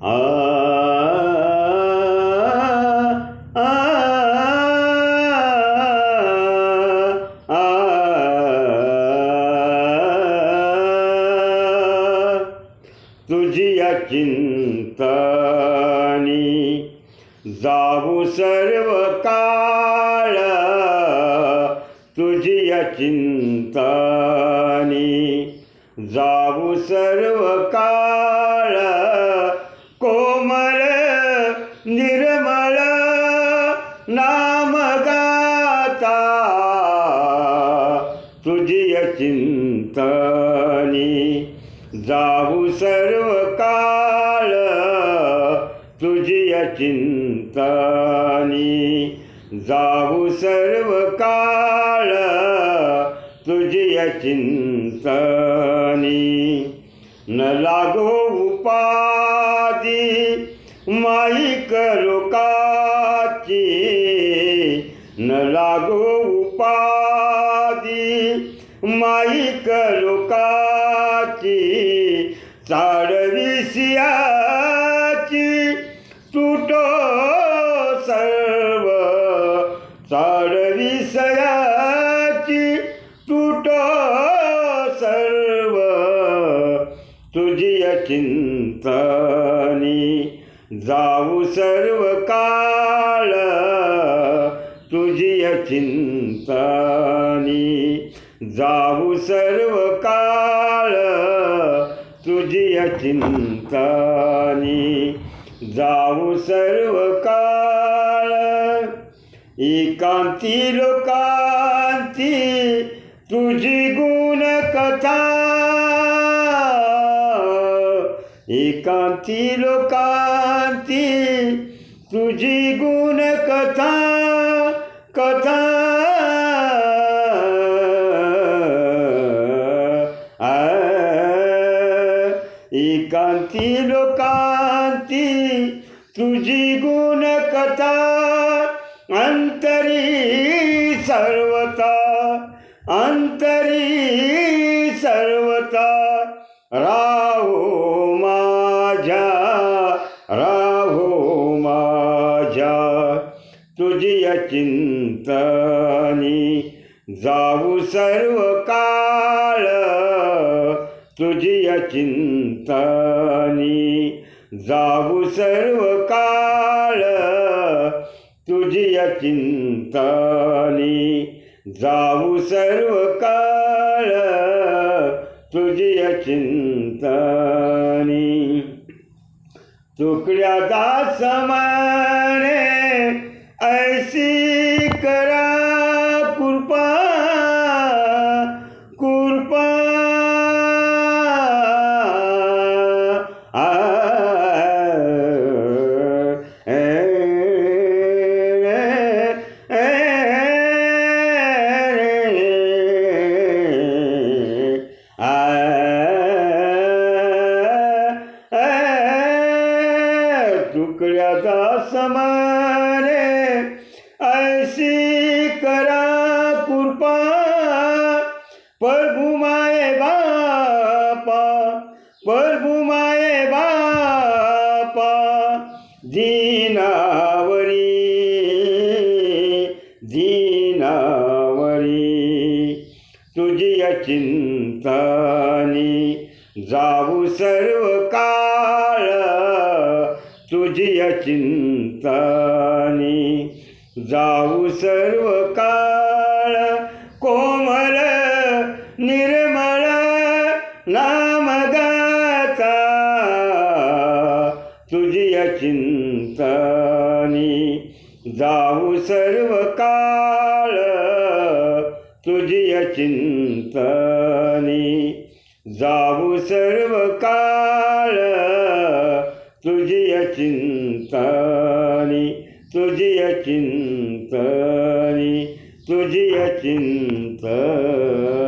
आ आ आ तुझिया चिंतनी जाऊ सर्व काळ, तुझिया चिंतनी जाऊ सर्व काळ, कोमल निर्मळ नाम गाता, तुझिया चिंतनी जाऊ सर्व काळ, तुझिया चिंतनी जाऊ सर्व काळ, तुझिया चिंतनी न लागो उपाधी माईक लोकाची, न लागो उपाधी माईक लोकाची, चाडविसियाची तुटो सर्व, चाडविसयाची तुटो सर्व, तुझिया चिंतनी जाऊ सर्व काळ, तुझिया चिंतनी जाऊ सर्व काळ, तुझिया चिंतनी जाऊ सर्व काळ, एकांती लोकांती तुझी गुण कथा, एकांती लोकांती तुझी गुण कथा, कथा एकांती लोकांती तुझी गुण कथा, अंतरी सर्वता, अंतरी सर्वता, राहो माझ्या, राहो माझ्या, तुझिया चिंतनी जाऊ सर्व काळ, तुझिया चिंतनी जाऊ सर्व काळ, तुझिया चिंतनी जाऊ सर्व काळ, तुझिया चिंतनी तुकड्या दास माने ऐसी करा कृपा, कृपा तुकड्या दास माने ऐसी करा कृपा, प्रभु माये बापा, प्रभु माये बापा, दीनावरी, दीनावरी, तुझिया चिंतनी जाऊ सर्व काळ, तुझिया चिंतनी जाऊ सर्व काळ, कोमल निर्मळ नाम गाता, तुझिया चिंतनी जाऊ सर्व काळ, तुझिया चिंतनी जाऊ सर्व काळ, तुझिया चिंतनी, तुझिया चिंतनी, तुझिया चिंतनी.